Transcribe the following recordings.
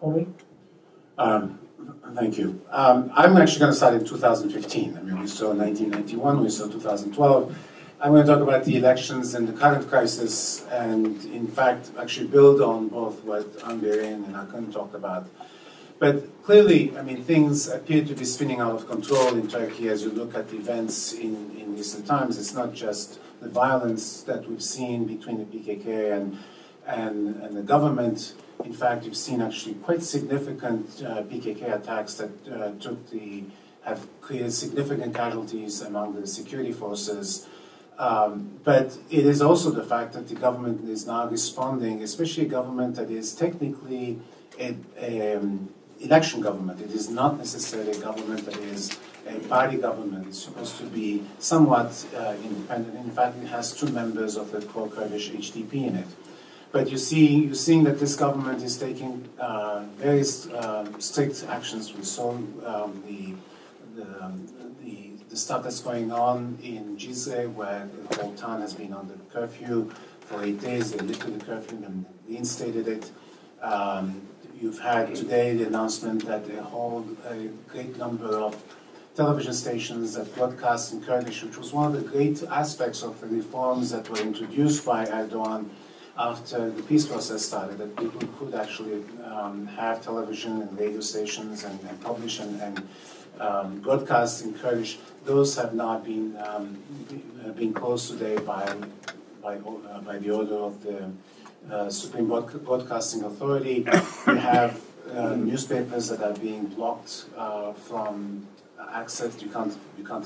Oli? Thank you. I'm actually going to start in 2015. I mean, we saw 1991, we saw 2012. I'm going to talk about the elections and the current crisis, and in fact, actually build on both what Amberian and Hakan talked about. But clearly, I mean, things appear to be spinning out of control in Turkey as you look at events in recent times. It's not just the violence that we've seen between the PKK and the government. In fact, you've seen actually quite significant PKK attacks that have created significant casualties among the security forces. But it is also the fact that the government is now responding, especially a government that is technically an election government. It is not necessarily a government that is a party government. It's supposed to be somewhat independent. In fact, it has two members of the pro-Kurdish HDP in it. But you're seeing that this government is taking very strict actions. We saw the stuff that's going on in Cizre, where the whole town has been under curfew for 8 days. They lifted the curfew and reinstated it. You've had today the announcement that a great number of television stations that broadcast in Kurdish, which was one of the great aspects of the reforms that were introduced by Erdogan after the peace process started, that people could actually have television and radio stations and publish and broadcast in Kurdish. Those have not been closed today by the order of the Supreme Broadcasting Authority. We have newspapers that are being blocked from access. You can't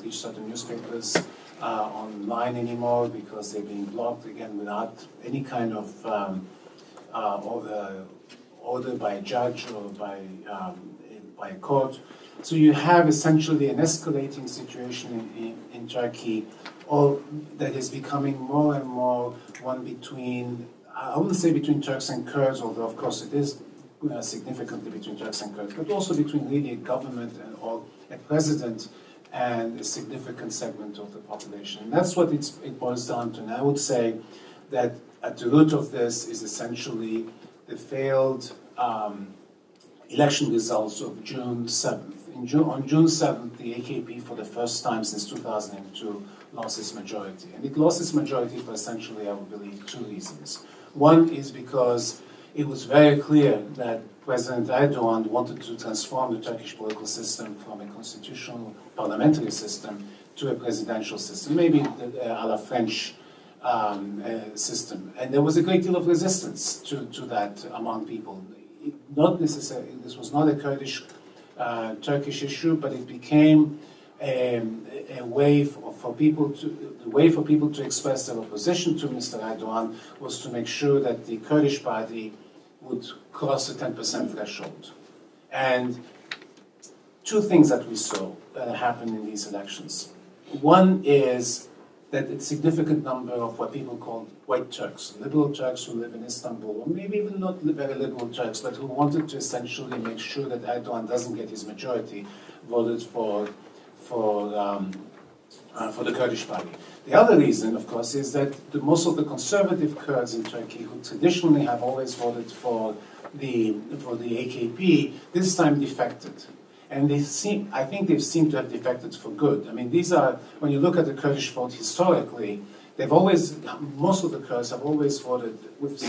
reach certain newspapers online anymore because they're being blocked, again, without any kind of order by a judge or by a court. So you have essentially an escalating situation in Turkey, that is becoming more and more one between, I wouldn't say between Turks and Kurds, although of course it is significantly between Turks and Kurds, but also between really a government or a president and a significant segment of the population. And that's what it boils down to. And I would say that at the root of this is essentially the failed election results of June 7th. On June 7th, the AKP, for the first time since 2002, lost its majority. And it lost its majority for essentially, I would believe, two reasons. One is because it was very clear that President Erdogan wanted to transform the Turkish political system from a constitutional parliamentary system to a presidential system, maybe a la French system. And there was a great deal of resistance to that among people. Not necessarily, this was not a Kurdish Turkish issue, but it became a way for people to express their opposition to Mr. Erdogan was to make sure that the Kurdish party would cross the 10% threshold. And two things that we saw happen in these elections. One is that a significant number of what people call white Turks, liberal Turks who live in Istanbul, or maybe even not very liberal Turks, but who wanted to essentially make sure that Erdogan doesn't get his majority, voted for the Kurdish party. The other reason, of course, is that most of the conservative Kurds in Turkey, who traditionally have always voted for the AKP, this time defected. And I think they've seemed to have defected for good. I mean, when you look at the Kurdish vote historically, most of the Kurds have always voted, with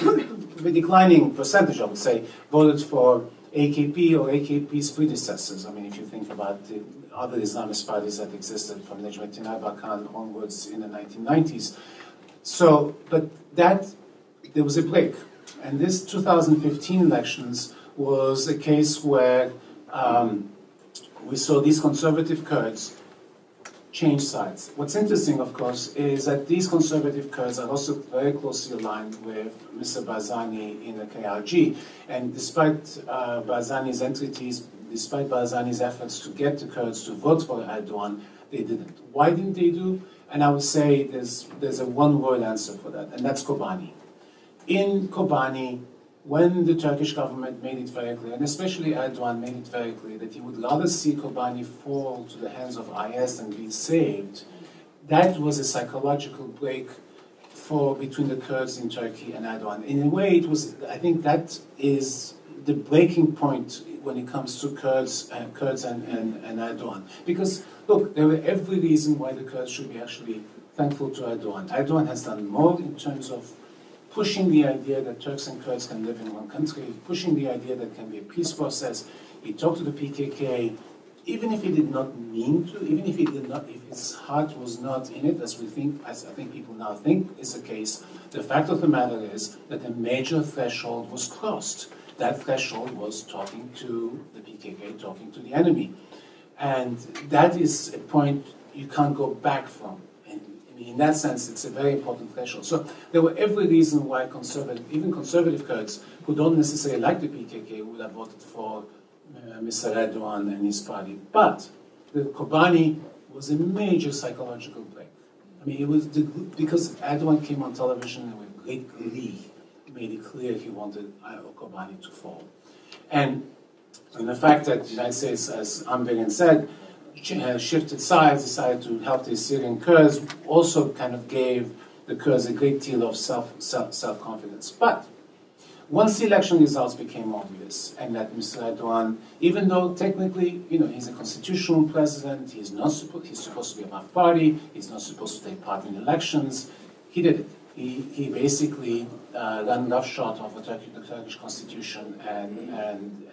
a declining percentage, I would say, voted for AKP or AKP's predecessors. I mean, if you think about the other Islamist parties that existed from Necmettin Erbakan onwards in the 1990s. So, but there was a break. And this 2015 elections was a case where we saw these conservative Kurds change sides. What's interesting, of course, is that these conservative Kurds are also very closely aligned with Mr. Barzani in the KRG. And despite Barzani's entities, despite Barzani's efforts to get the Kurds to vote for Erdogan, they didn't. Why didn't they do? And I would say there's a one-word answer for that, and that's Kobani. In Kobani, when the Turkish government made it very clear, and especially Erdogan made it very clear, that he would rather see Kobani fall to the hands of IS than be saved, that was a psychological break between the Kurds in Turkey and Erdogan. In a way, I think that is the breaking point when it comes to Kurds and Erdogan. Because, look, there were every reason why the Kurds should be actually thankful to Erdogan. Erdogan has done more in terms of pushing the idea that Turks and Kurds can live in one country, pushing the idea that can be a peace process. He talked to the PKK, even if he did not mean to, even if he did not, if his heart was not in it, as I think people now think is the case. The fact of the matter is that a major threshold was crossed. That threshold was talking to the PKK, talking to the enemy, and that is a point you can't go back from. In that sense, it's a very important threshold. So there were every reason why even conservative Kurds, who don't necessarily like the PKK, would have voted for Mr. Erdogan and his party. But the Kobani was a major psychological break. I mean, it was because Erdogan came on television and with great glee made it clear he wanted Kobani to fall. And the fact that the United States, as Ambergen said, shifted sides, decided to help the Syrian Kurds, also kind of gave the Kurds a great deal of self-confidence. But once the election results became obvious, and that Mr. Erdogan, even though technically, he's a constitutional president, he's supposed to be above party, he's not supposed to take part in elections, he did it. He basically ran roughshod of the Turkish constitution and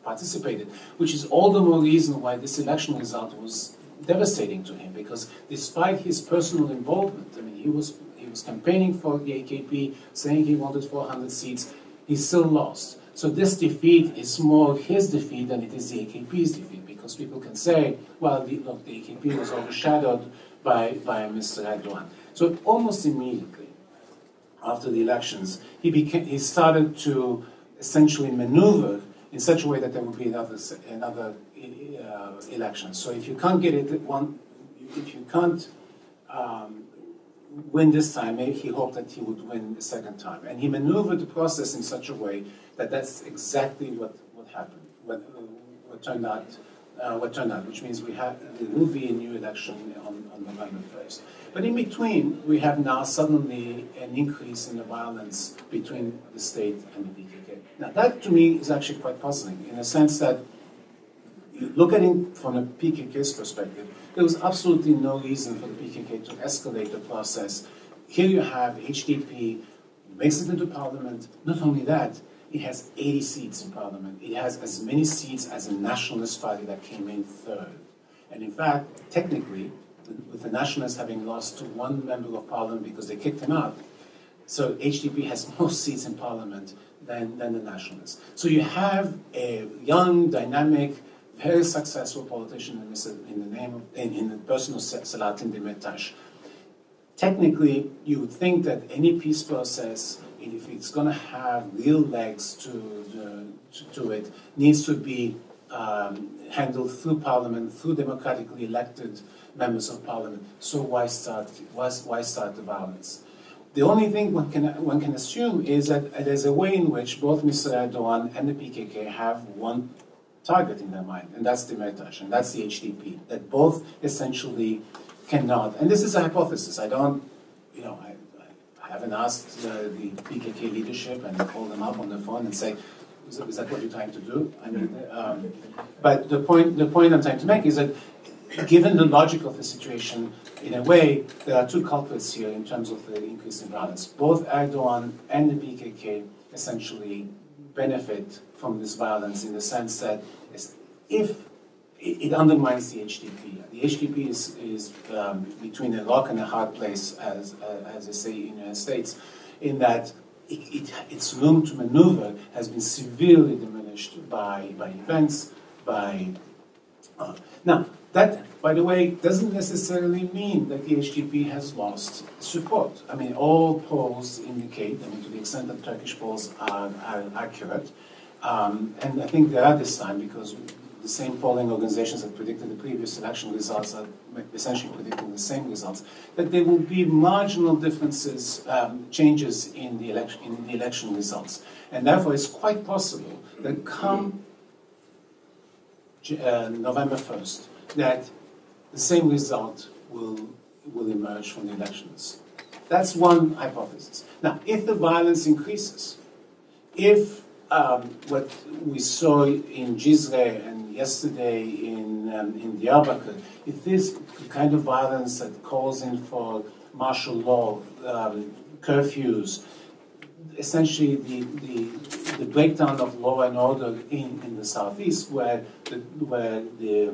participated, which is all the more reason why this election result was devastating to him, because despite his personal involvement, I mean, he was campaigning for the AKP, saying he wanted 400 seats, he still lost. So this defeat is more his defeat than it is the AKP's defeat, because people can say, well, the AKP was overshadowed by Mr. Erdogan. So almost immediately after the elections, he started to essentially maneuver in such a way that there would be another election. So if you can't get it if you can't win this time, maybe he hoped that he would win the second time. And he maneuvered the process in such a way that that's exactly what happened, what turned out, which means there will be a new election on November 1st. But in between, we have now suddenly an increase in the violence between the state and the PKK. Now, that to me is actually quite puzzling, in the sense that you look at it from the PKK's perspective, there was absolutely no reason for the PKK to escalate the process. Here you have HDP, makes it into parliament. Not only that, it has 80 seats in parliament. It has as many seats as a nationalist party that came in third. And in fact, technically, with the nationalists having lost to one member of parliament because they kicked him out, so HDP has more seats in parliament than the nationalists. So you have a young, dynamic, very successful politician in the person of Selahattin Demirtas. Technically, you would think that any peace process, if it's going to have real legs to it, needs to be handled through parliament, through democratically elected members of parliament. So why start the violence? The only thing one can assume is that there's a way in which both Mr. Erdogan and the PKK have one target in their mind, and that's Demirtas, and that's the HDP, that both essentially cannot. And this is a hypothesis. I don't, I haven't asked the PKK leadership and called them up on the phone and say, is that what you're trying to do? I mean, but the point I'm trying to make is that given the logic of the situation, in a way, there are two culprits here in terms of the increase in violence. Both Erdogan and the PKK essentially benefit from this violence in the sense that if it undermines the HDP. The HDP is between a rock and a hard place, as they say in the United States, in that its room to maneuver has been severely diminished by events, now, that, by the way, doesn't necessarily mean that the HDP has lost support. I mean, all polls indicate, to the extent that Turkish polls are accurate, and I think they are this time because the same polling organizations that predicted the previous election results are essentially predicting the same results, that there will be marginal differences, changes in the election results. And therefore, it's quite possible that come November 1st, that the same result will emerge from the elections. That's one hypothesis. Now, if the violence increases, if what we saw in Jizre and yesterday in Diyarbakir, if this kind of violence that calls in for martial law, curfews, essentially the breakdown of law and order in the southeast, where the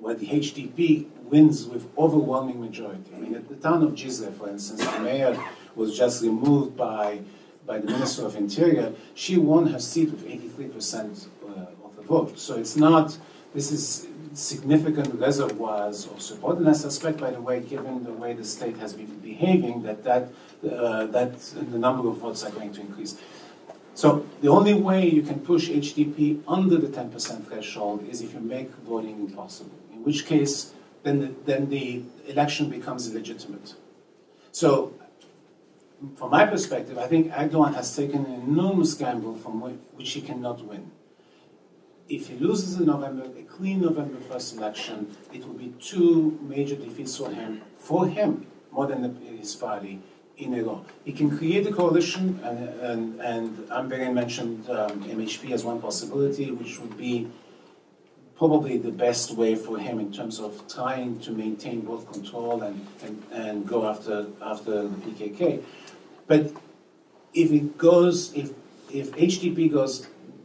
HDP wins with overwhelming majority. I mean, at the town of Jizre, for instance, the mayor was just removed by the Minister of Interior. She won her seat with 83% of the vote. So it's not, this is significant reservoirs of support, and I suspect, by the way, given the way the state has been behaving, that the number of votes are going to increase. So the only way you can push HDP under the 10% threshold is if you make voting impossible, in which case then the election becomes illegitimate. So from my perspective, I think Erdogan has taken an enormous gamble from which he cannot win. If he loses in November, a clean November 1st election, it will be two major defeats for him more than his party in a row. He can create a coalition, and Amberin mentioned MHP as one possibility, which would be probably the best way for him in terms of trying to maintain both control and go after the PKK. But if HDP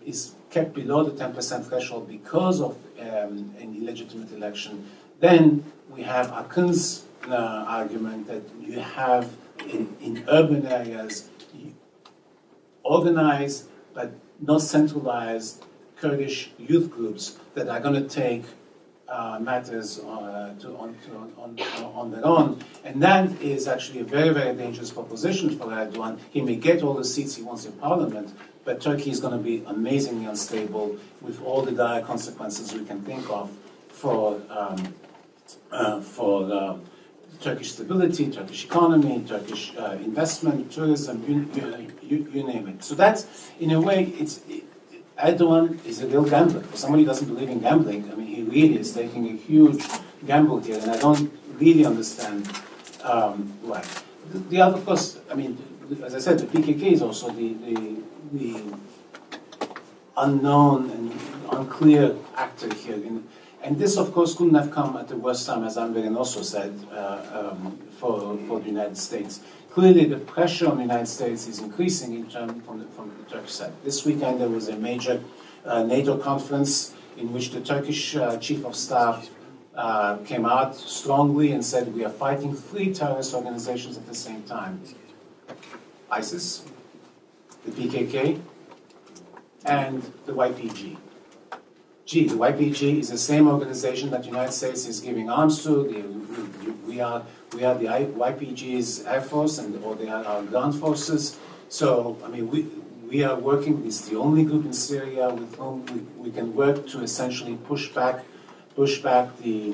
is kept below the 10% threshold because of an illegitimate election, then we have Akın's argument that you have in urban areas organized but not centralized Kurdish youth groups that are going to take matters on their own, and that is actually a very, very dangerous proposition for Erdogan. He may get all the seats he wants in parliament, but Turkey is going to be amazingly unstable with all the dire consequences we can think of for Turkish stability, Turkish economy, Turkish investment, tourism, you name it. So that's, in a way, Erdogan is a real gambler. For somebody who doesn't believe in gambling, I mean, he really is taking a huge gamble here, and I don't really understand why. The other, of course, I mean, as I said, the PKK is also the unknown and unclear actor here. And this, of course, couldn't have come at the worst time, as Amberin also said, for the United States. Clearly, the pressure on the United States is increasing from the Turkish side. This weekend, there was a major NATO conference in which the Turkish chief of staff came out strongly and said, we are fighting 3 terrorist organizations at the same time. ISIS, the PKK, and the YPG. The YPG is the same organization that the United States is giving arms to. We are the YPG's air force, or they are our ground forces. So, I mean, we are working. It's the only group in Syria with whom we can work to essentially push back the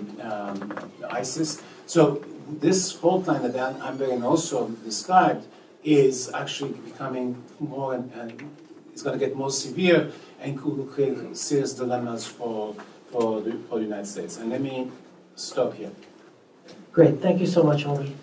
ISIS. So this fault line that Amberin also described is actually becoming more and it's going to get more severe and could create serious dilemmas for the United States. And let me stop here. Great. Thank you so much, Henri.